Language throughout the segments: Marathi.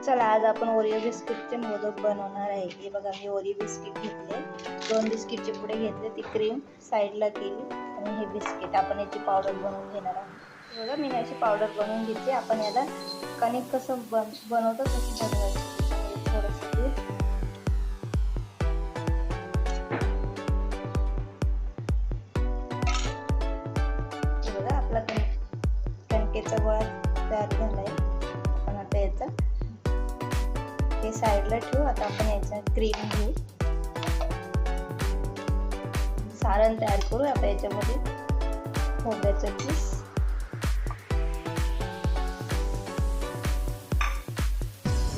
चला आज आपण ओरिओ बिस्किटचे मोदक बनवणार आहे। हे बघा मी ओरिओ बिस्किट घेतले, 2 बिस्किटचे पुढे घेतले, ती क्रीम साईडला केली आणि हे बिस्किट आपण याची पावडर बनवून घेणार आहोत। बघा मी याची पावडर बनवून घेतली। आपण याला कणिक कसं बनवतो तशी बनवायची। थोडंसं दूध, बघा आपला कणकेचा गोळा तयार झालाय। आपण आता याचा हे साईडला ठेवू। आता आपण याचा क्रीम घेऊ, सारण तयार करू। आता याच्यामध्ये खोबऱ्याचं किस,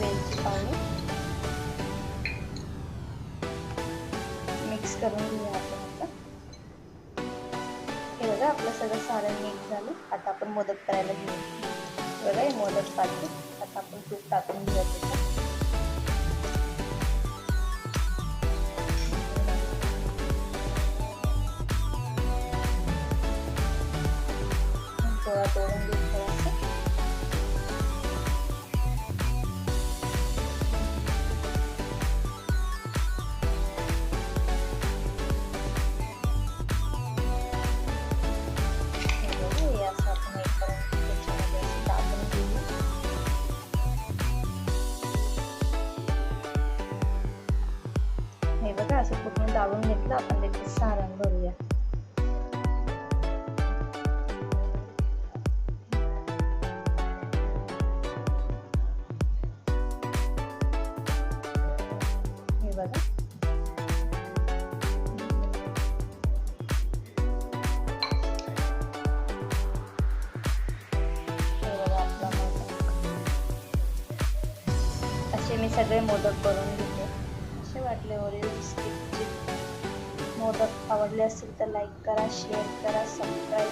वेलची पावडर मिक्स करून घेऊया आपण। आता हे बघा आपलं सगळं सारण मिक्स झालं। आता आपण मोदक करायला घेऊ। बघा हे मोदक पाहिजे। आता आपण तूप टाकून घेऊया त्याच्यात। गोळा तोडून घेऊ थोडासा। हे असं आपण एक त्याच्यामध्ये असं दाबून घेऊ। हे बघा असं पूर्ण दाबून घेतलं। आपण त्याचे सारण भरूया। हे बघा असे मी सगळे मोदक करून घेतले। असे वाटले ओरिओ बिस्किटचे मोदक आवडले असतील तर लाईक करा, शेअर करा, सबस्क्राईब